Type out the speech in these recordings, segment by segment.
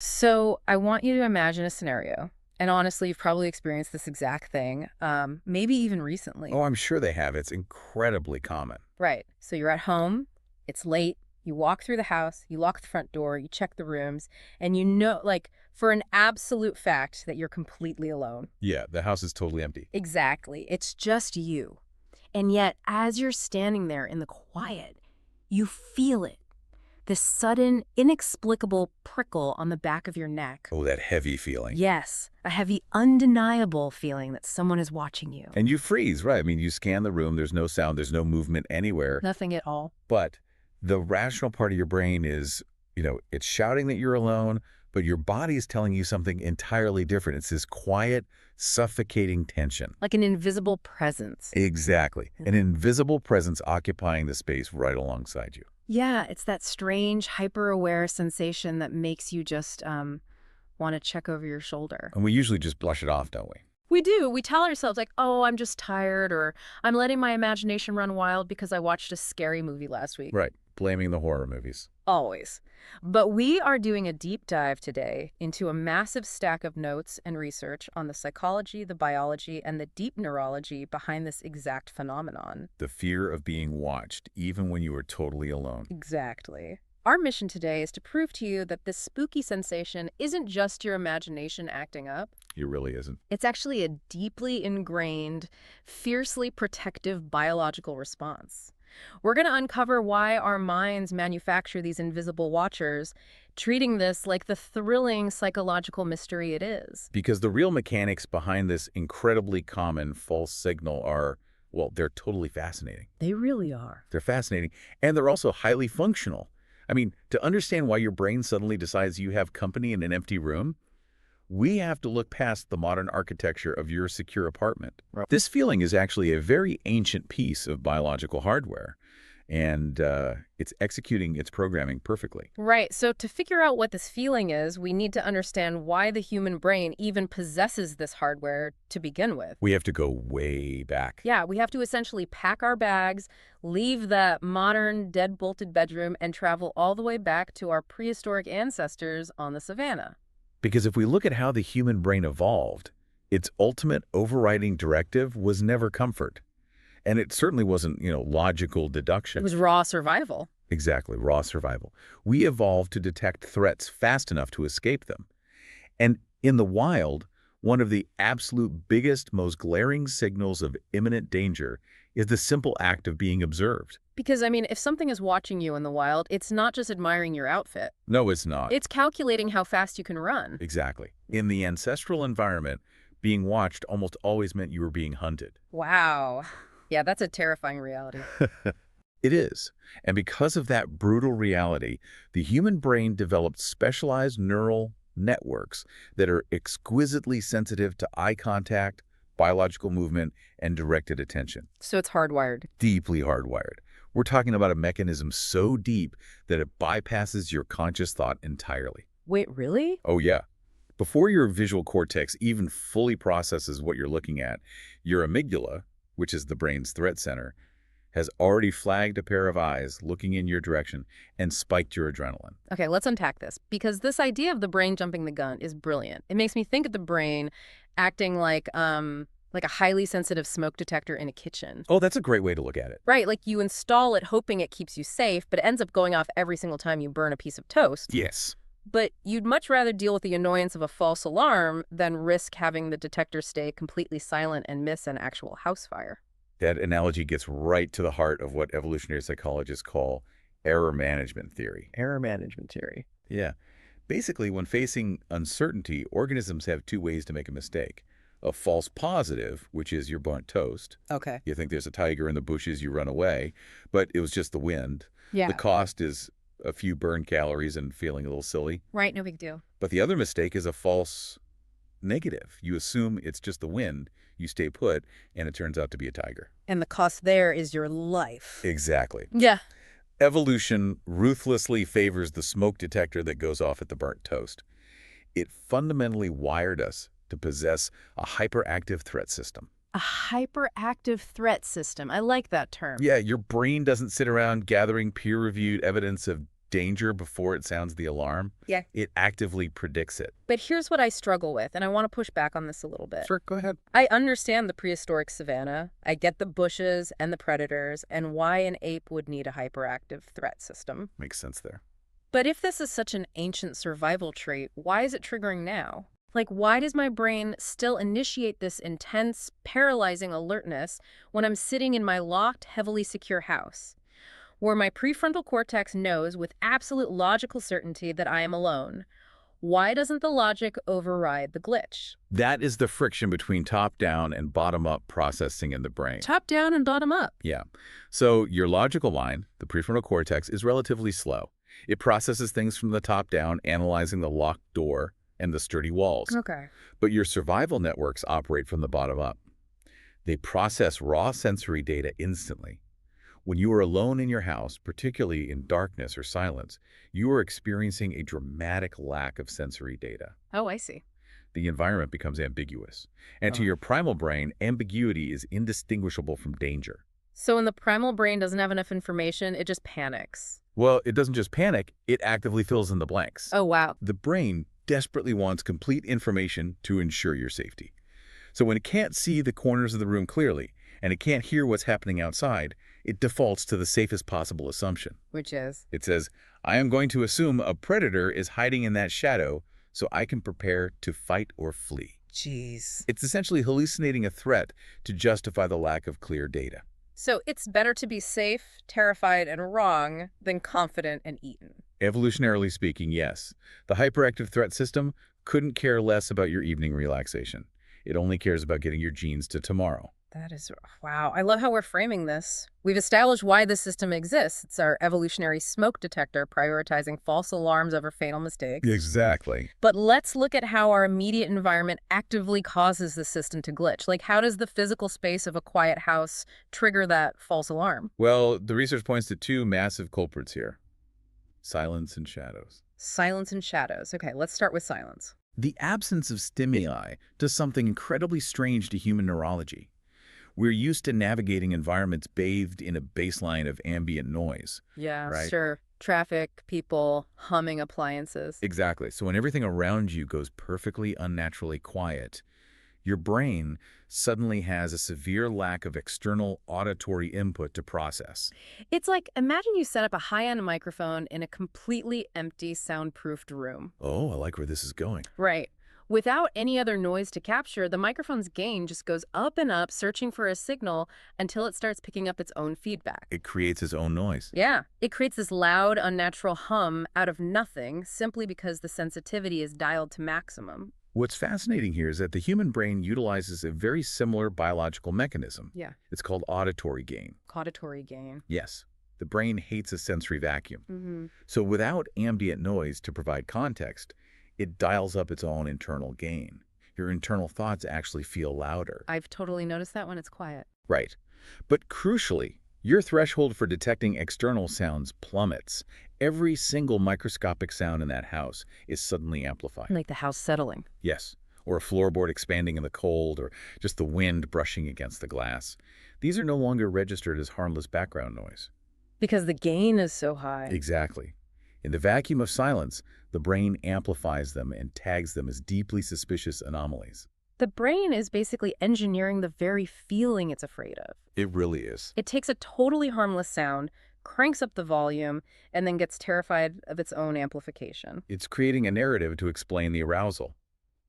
So I want you to imagine a scenario. And honestly, you've probably experienced this exact thing, maybe even recently. Oh, I'm sure they have. It's incredibly common. Right. So you're at home, it's late, you walk through the house, you lock the front door, you check the rooms, and you know, like, for an absolute fact that you're completely alone. Yeah, the house is totally empty. Exactly. It's just you. And yet, as you're standing there in the quiet, you feel it. This sudden, inexplicable prickle on the back of your neck. Oh, that heavy feeling. Yes, a heavy, undeniable feeling that someone is watching you. And you freeze, right? I mean, you scan the room, there's no sound, there's no movement anywhere. Nothing at all. But the rational part of your brain is, it's shouting that you're alone, but your body is telling you something entirely different. It's this quiet, suffocating tension. Like an invisible presence. Exactly. An invisible presence occupying the space right alongside you. Yeah, it's that strange, hyper-aware sensation that makes you just want to check over your shoulder. And we usually just blush it off, don't we? We do. We tell ourselves, like, oh, I'm just tired, or I'm letting my imagination run wild because I watched a scary movie last week. Right. Blaming the horror movies. Always. But we are doing a deep dive today into a massive stack of notes and research on the psychology, the biology, and the deep neurology behind this exact phenomenon. The fear of being watched, even when you are totally alone. Exactly. Our mission today is to prove to you that this spooky sensation isn't just your imagination acting up. It really isn't. It's actually a deeply ingrained, fiercely protective biological response. We're going to uncover why our minds manufacture these invisible watchers, treating this like the thrilling psychological mystery it is. Because the real mechanics behind this incredibly common false signal are, well, they're totally fascinating. They really are. They're fascinating, and they're also highly functional. I mean, to understand why your brain suddenly decides you have company in an empty room, we have to look past the modern architecture of your secure apartment. Right. This feeling is actually a very ancient piece of biological hardware, and it's executing its programming perfectly. Right. So to figure out what this feeling is, we need to understand why the human brain even possesses this hardware to begin with. We have to go way back. Yeah, we have to essentially pack our bags, leave the modern dead-bolted bedroom, and travel all the way back to our prehistoric ancestors on the savannah. Because if we look at how the human brain evolved, its ultimate overriding directive was never comfort. And it certainly wasn't, logical deduction. It was raw survival. Exactly, raw survival. We evolved to detect threats fast enough to escape them. And in the wild, one of the absolute biggest, most glaring signals of imminent danger is the simple act of being observed. Because, I mean, if something is watching you in the wild, it's not just admiring your outfit. No, it's not. It's calculating how fast you can run. Exactly. In the ancestral environment, being watched almost always meant you were being hunted. Wow. Yeah, that's a terrifying reality. It is. And because of that brutal reality, the human brain developed specialized neural networks that are exquisitely sensitive to eye contact, biological movement, and directed attention. So it's hardwired. Deeply hardwired. We're talking about a mechanism so deep that it bypasses your conscious thought entirely. Wait, really? Oh, yeah. Before your visual cortex even fully processes what you're looking at, your amygdala, which is the brain's threat center, has already flagged a pair of eyes looking in your direction and spiked your adrenaline. Okay, let's unpack this, because this idea of the brain jumping the gun is brilliant. It makes me think of the brain acting like a highly sensitive smoke detector in a kitchen. Oh, that's a great way to look at it. Right, like you install it hoping it keeps you safe, but it ends up going off every single time you burn a piece of toast. Yes. But you'd much rather deal with the annoyance of a false alarm than risk having the detector stay completely silent and miss an actual house fire. That analogy gets right to the heart of what evolutionary psychologists call error management theory. Error management theory. Yeah. Basically, when facing uncertainty, organisms have two ways to make a mistake. A false positive, which is your burnt toast. Okay. You think there's a tiger in the bushes, you run away, but it was just the wind. Yeah. The cost is a few burned calories and feeling a little silly. Right, no big deal. But the other mistake is a false negative. You assume it's just the wind, you stay put, and it turns out to be a tiger. And the cost there is your life. Exactly. Yeah. Evolution ruthlessly favors the smoke detector that goes off at the burnt toast. It fundamentally wired us to possess a hyperactive threat system. A hyperactive threat system. I like that term. Yeah, your brain doesn't sit around gathering peer-reviewed evidence of danger before it sounds the alarm. Yeah. It actively predicts it. But here's what I struggle with, and I want to push back on this a little bit. Sure, go ahead. I understand the prehistoric savanna. I get the bushes and the predators and why an ape would need a hyperactive threat system. Makes sense there. But if this is such an ancient survival trait, why is it triggering now? Like, why does my brain still initiate this intense, paralyzing alertness when I'm sitting in my locked, heavily secure house, where my prefrontal cortex knows with absolute logical certainty that I am alone? Why doesn't the logic override the glitch? That is the friction between top-down and bottom-up processing in the brain. Top down and bottom up. Yeah. So your logical mind, the prefrontal cortex, is relatively slow. It processes things from the top down, analyzing the locked door and the sturdy walls. Okay. But your survival networks operate from the bottom up. They process raw sensory data instantly. When you are alone in your house, particularly in darkness or silence, you are experiencing a dramatic lack of sensory data. Oh, I see. The environment becomes ambiguous. And to Oh. your primal brain, ambiguity is indistinguishable from danger. So when the primal brain doesn't have enough information, it just panics. Well, it doesn't just panic, it actively fills in the blanks. Oh, wow. The brain desperately wants complete information to ensure your safety. So when it can't see the corners of the room clearly, and it can't hear what's happening outside, it defaults to the safest possible assumption. Which is? It says, I am going to assume a predator is hiding in that shadow so I can prepare to fight or flee. Jeez. It's essentially hallucinating a threat to justify the lack of clear data. So it's better to be safe, terrified, and wrong than confident and eaten. Evolutionarily speaking, yes. The hyperactive threat system couldn't care less about your evening relaxation. It only cares about getting your genes to tomorrow. That is, wow. I love how we're framing this. We've established why this system exists. It's our evolutionary smoke detector prioritizing false alarms over fatal mistakes. Exactly. But let's look at how our immediate environment actively causes the system to glitch. Like, how does the physical space of a quiet house trigger that false alarm? Well, the research points to two massive culprits here. Silence and shadows. Silence and shadows. Okay, let's start with silence. The absence of stimuli does something incredibly strange to human neurology. We're used to navigating environments bathed in a baseline of ambient noise. Yeah, Right. sure. Traffic, people, humming appliances. Exactly. So when everything around you goes perfectly unnaturally quiet, your brain suddenly has a severe lack of external auditory input to process. It's like, imagine you set up a high-end microphone in a completely empty, soundproofed room. Oh, I like where this is going. Right. Without any other noise to capture, the microphone's gain just goes up and up, searching for a signal until it starts picking up its own feedback. It creates its own noise. Yeah, it creates this loud, unnatural hum out of nothing simply because the sensitivity is dialed to maximum. What's fascinating here is that the human brain utilizes a very similar biological mechanism. Yeah. It's called auditory gain. Auditory gain. Yes, the brain hates a sensory vacuum. Mm-hmm. So without ambient noise to provide context, it dials up its own internal gain. Your internal thoughts actually feel louder. I've totally noticed that when it's quiet. Right. But crucially, your threshold for detecting external sounds plummets. Every single microscopic sound in that house is suddenly amplified. Like the house settling. Yes, or a floorboard expanding in the cold, or just the wind brushing against the glass. These are no longer registered as harmless background noise. Because the gain is so high. Exactly. In the vacuum of silence, the brain amplifies them and tags them as deeply suspicious anomalies. The brain is basically engineering the very feeling it's afraid of. It really is. It takes a totally harmless sound, cranks up the volume, and then gets terrified of its own amplification. It's creating a narrative to explain the arousal.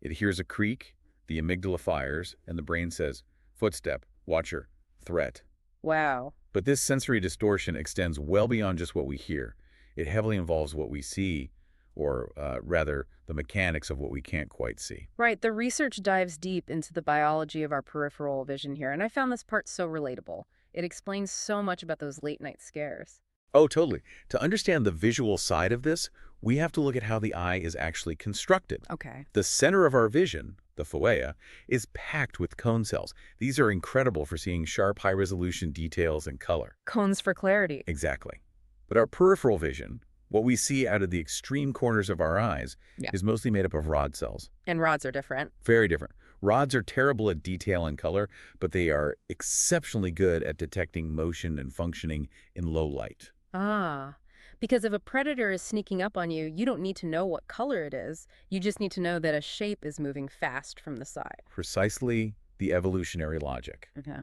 It hears a creak, the amygdala fires, and the brain says, footstep, watcher, threat. Wow. But this sensory distortion extends well beyond just what we hear. It heavily involves what we see, or rather, the mechanics of what we can't quite see. Right, the research dives deep into the biology of our peripheral vision here, and I found this part so relatable. It explains so much about those late-night scares. Oh, totally. To understand the visual side of this, we have to look at how the eye is actually constructed. Okay. The center of our vision, the fovea, is packed with cone cells. These are incredible for seeing sharp, high-resolution details and color. Cones for clarity. Exactly. But our peripheral vision, what we see out of the extreme corners of our eyes, Yeah. is mostly made up of rod cells. And rods are different. Very different. Rods are terrible at detail and color, but they are exceptionally good at detecting motion and functioning in low light. Ah. Because if a predator is sneaking up on you, you don't need to know what color it is. You just need to know that a shape is moving fast from the side. Precisely the evolutionary logic. Okay.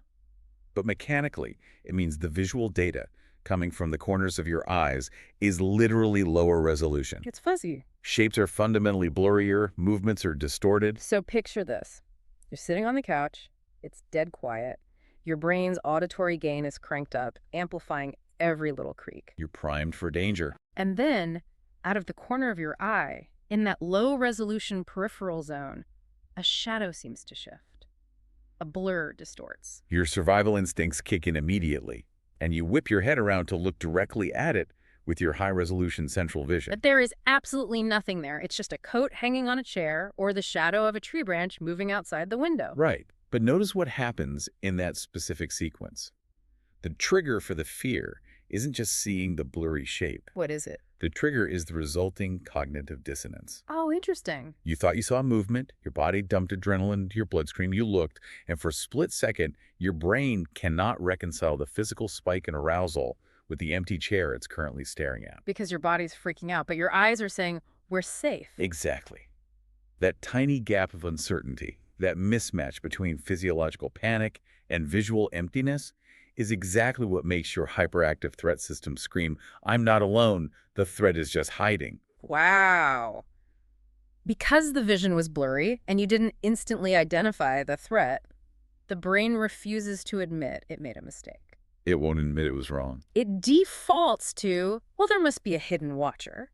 But mechanically, it means the visual data coming from the corners of your eyes is literally lower resolution. It's fuzzy. Shapes are fundamentally blurrier, movements are distorted. So picture this. You're sitting on the couch. It's dead quiet. Your brain's auditory gain is cranked up, amplifying every little creak. You're primed for danger. And then, out of the corner of your eye, in that low-resolution peripheral zone, a shadow seems to shift. A blur distorts. Your survival instincts kick in immediately, and you whip your head around to look directly at it with your high-resolution central vision. But there is absolutely nothing there. It's just a coat hanging on a chair or the shadow of a tree branch moving outside the window. Right. But notice what happens in that specific sequence. The trigger for the fear isn't just seeing the blurry shape. What is it? The trigger is the resulting cognitive dissonance. Oh, interesting. You thought you saw movement, your body dumped adrenaline into your bloodstream, you looked, and for a split second, your brain cannot reconcile the physical spike in arousal with the empty chair it's currently staring at. Because your body's freaking out, but your eyes are saying, we're safe. Exactly. That tiny gap of uncertainty, that mismatch between physiological panic and visual emptiness, is exactly what makes your hyperactive threat system scream, "I'm not alone, the threat is just hiding." Wow. Because the vision was blurry and you didn't instantly identify the threat, the brain refuses to admit it made a mistake. It won't admit it was wrong. It defaults to, well, there must be a hidden watcher.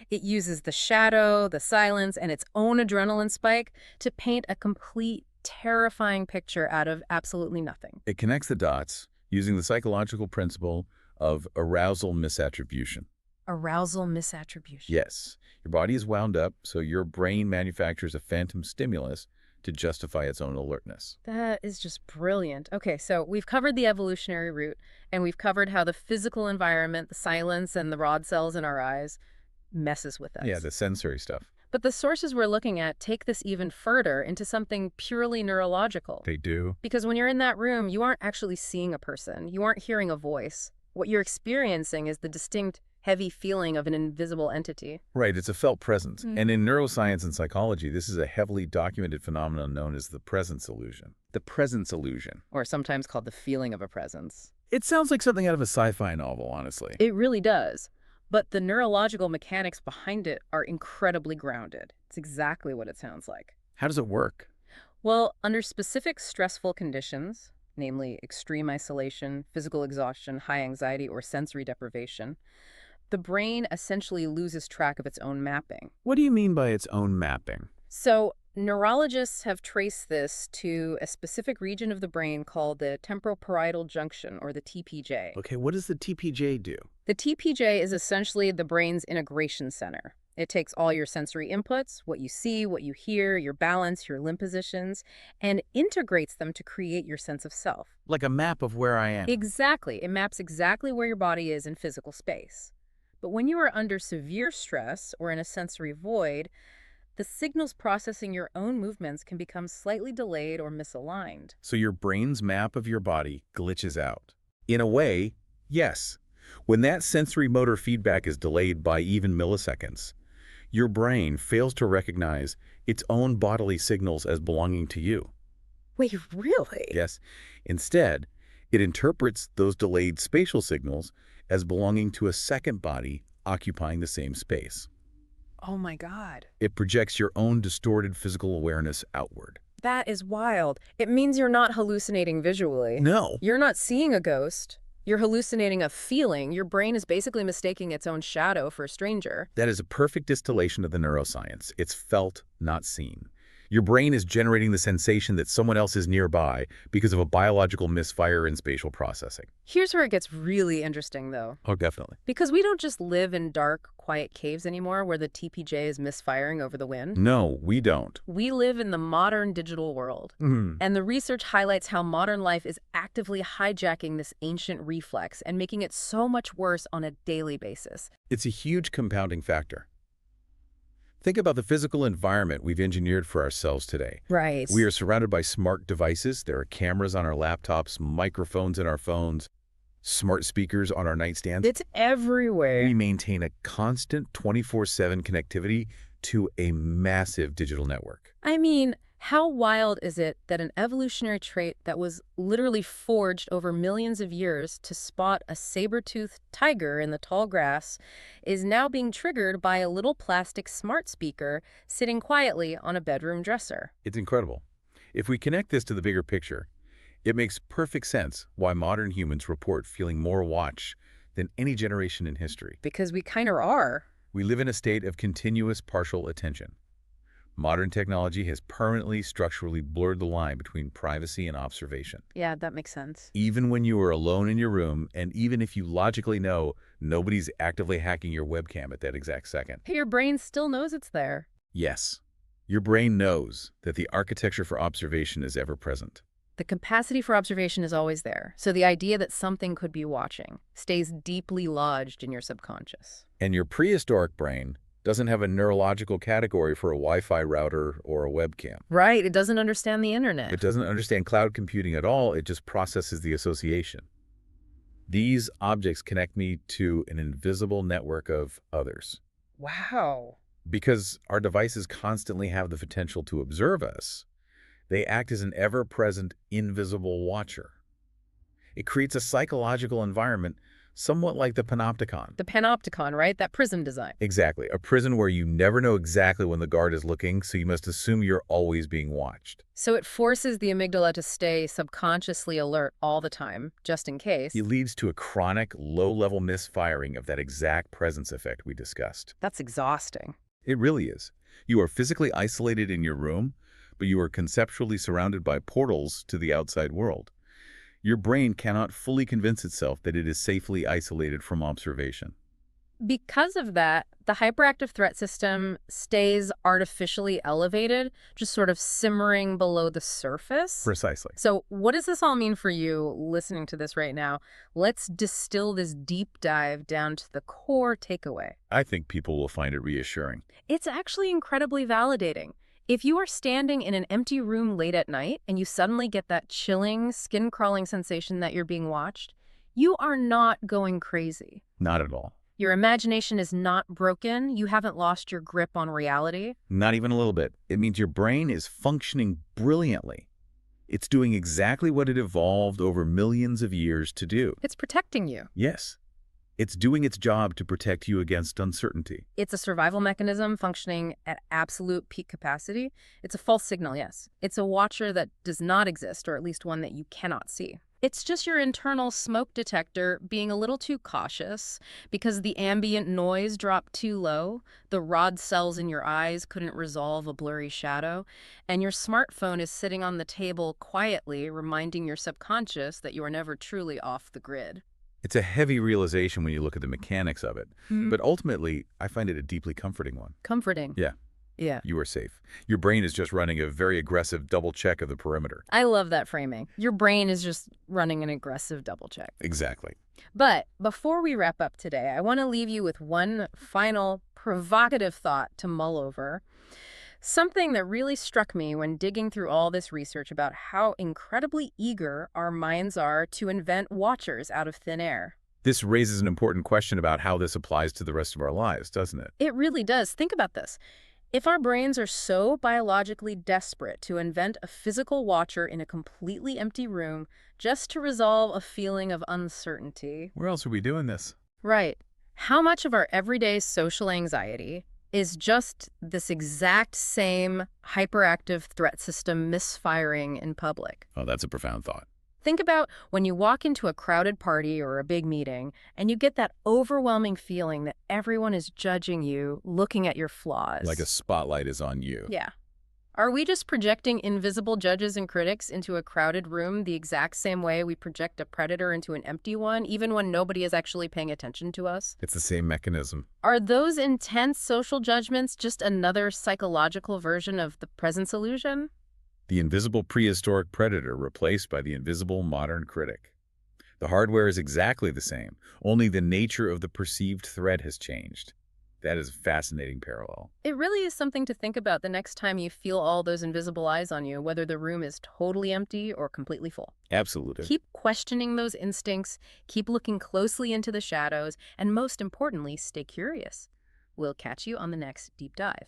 It uses the shadow, the silence, and its own adrenaline spike to paint a complete, terrifying picture out of absolutely nothing. It connects the dots using the psychological principle of arousal misattribution. Arousal misattribution. Yes, your body is wound up, so your brain manufactures a phantom stimulus to justify its own alertness. That is just brilliant. Okay, so we've covered the evolutionary route, and we've covered how the physical environment, the silence, and the rod cells in our eyes messes with us. Yeah, the sensory stuff. But the sources we're looking at take this even further into something purely neurological. They do. Because when you're in that room, you aren't actually seeing a person. You aren't hearing a voice. What you're experiencing is the distinct, heavy feeling of an invisible entity. Right, it's a felt presence. And in neuroscience and psychology, this is a heavily documented phenomenon known as the presence illusion. The presence illusion. Or sometimes called the feeling of a presence. It sounds like something out of a sci-fi novel, honestly. It really does. But the neurological mechanics behind it are incredibly grounded. It's exactly what it sounds like. How does it work? Well, under specific stressful conditions, namely extreme isolation, physical exhaustion, high anxiety, or sensory deprivation, the brain essentially loses track of its own mapping. What do you mean by its own mapping? So neurologists have traced this to a specific region of the brain called the temporoparietal junction, or the TPJ. Okay, what does the TPJ do? The TPJ is essentially the brain's integration center. It takes all your sensory inputs, what you see, what you hear, your balance, your limb positions, and integrates them to create your sense of self. Like a map of where I am. Exactly. It maps exactly where your body is in physical space. But when you are under severe stress or in a sensory void, the signals processing your own movements can become slightly delayed or misaligned. So your brain's map of your body glitches out. In a way, yes. When that sensory motor feedback is delayed by even milliseconds, your brain fails to recognize its own bodily signals as belonging to you. Wait, really? Yes. Instead, it interprets those delayed spatial signals as belonging to a second body occupying the same space. Oh my God. It projects your own distorted physical awareness outward. That is wild. It means you're not hallucinating visually. No. You're not seeing a ghost. You're hallucinating a feeling. Your brain is basically mistaking its own shadow for a stranger. That is a perfect distillation of the neuroscience. It's felt, not seen. Your brain is generating the sensation that someone else is nearby because of a biological misfire in spatial processing. Here's where it gets really interesting, though. Oh, definitely. Because we don't just live in dark, quiet caves anymore where the TPJ is misfiring over the wind. No, we don't. We live in the modern digital world. And the research highlights how modern life is actively hijacking this ancient reflex and making it so much worse on a daily basis. It's a huge compounding factor. Think about the physical environment we've engineered for ourselves today. Right. We are surrounded by smart devices. There are cameras on our laptops, microphones in our phones. Smart speakers on our nightstands. It's everywhere. We maintain a constant 24/7 connectivity to a massive digital network. I mean, how wild is it that an evolutionary trait that was literally forged over millions of years to spot a saber-toothed tiger in the tall grass is now being triggered by a little plastic smart speaker sitting quietly on a bedroom dresser? It's incredible. If we connect this to the bigger picture, it makes perfect sense why modern humans report feeling more watched than any generation in history. Because we kind of are. We live in a state of continuous partial attention. Modern technology has permanently structurally blurred the line between privacy and observation. Yeah, that makes sense. Even when you are alone in your room, and even if you logically know nobody's actively hacking your webcam at that exact second. Your brain still knows it's there. Yes, your brain knows that the architecture for observation is ever present. The capacity for observation is always there, so the idea that something could be watching stays deeply lodged in your subconscious. And your prehistoric brain doesn't have a neurological category for a Wi-Fi router or a webcam. Right, it doesn't understand the internet. It doesn't understand cloud computing at all, it just processes the association. These objects connect me to an invisible network of others. Wow. Because our devices constantly have the potential to observe us, they act as an ever-present, invisible watcher. It creates a psychological environment somewhat like the panopticon. The panopticon, right? That prism design. Exactly. A prison where you never know exactly when the guard is looking, so you must assume you're always being watched. So it forces the amygdala to stay subconsciously alert all the time, just in case. It leads to a chronic, low-level misfiring of that exact presence effect we discussed. That's exhausting. It really is. You are physically isolated in your room, but you are conceptually surrounded by portals to the outside world. Your brain cannot fully convince itself that it is safely isolated from observation. Because of that, the hyperactive threat system stays artificially elevated, just sort of simmering below the surface. Precisely. So what does this all mean for you listening to this right now? Let's distill this deep dive down to the core takeaway. I think people will find it reassuring. It's actually incredibly validating. If you are standing in an empty room late at night and you suddenly get that chilling, skin-crawling sensation that you're being watched, you are not going crazy. Not at all. Your imagination is not broken. You haven't lost your grip on reality. Not even a little bit. It means your brain is functioning brilliantly. It's doing exactly what it evolved over millions of years to do. It's protecting you. Yes. It's doing its job to protect you against uncertainty. It's a survival mechanism functioning at absolute peak capacity. It's a false signal, yes. It's a watcher that does not exist, or at least one that you cannot see. It's just your internal smoke detector being a little too cautious because the ambient noise dropped too low, the rod cells in your eyes couldn't resolve a blurry shadow, and your smartphone is sitting on the table quietly reminding your subconscious that you are never truly off the grid. It's a heavy realization when you look at the mechanics of it, but ultimately, I find it a deeply comforting one. Comforting. Yeah. Yeah. You are safe. Your brain is just running a very aggressive double check of the perimeter. I love that framing. Your brain is just running an aggressive double check. Exactly. But before we wrap up today, I want to leave you with one final provocative thought to mull over. Something that really struck me when digging through all this research about how incredibly eager our minds are to invent watchers out of thin air. This raises an important question about how this applies to the rest of our lives, doesn't it? It really does. Think about this. If our brains are so biologically desperate to invent a physical watcher in a completely empty room just to resolve a feeling of uncertainty. Where else are we doing this? Right. How much of our everyday social anxiety is just this exact same hyperactive threat system misfiring in public? Oh, that's a profound thought. Think about when you walk into a crowded party or a big meeting and you get that overwhelming feeling that everyone is judging you, looking at your flaws. Like a spotlight is on you. Yeah. Are we just projecting invisible judges and critics into a crowded room the exact same way we project a predator into an empty one, even when nobody is actually paying attention to us? It's the same mechanism. Are those intense social judgments just another psychological version of the presence illusion? The invisible prehistoric predator replaced by the invisible modern critic. The hardware is exactly the same, only the nature of the perceived threat has changed. That is a fascinating parallel. It really is something to think about the next time you feel all those invisible eyes on you, whether the room is totally empty or completely full. Absolutely. Keep questioning those instincts, keep looking closely into the shadows, and most importantly, stay curious. We'll catch you on the next deep dive.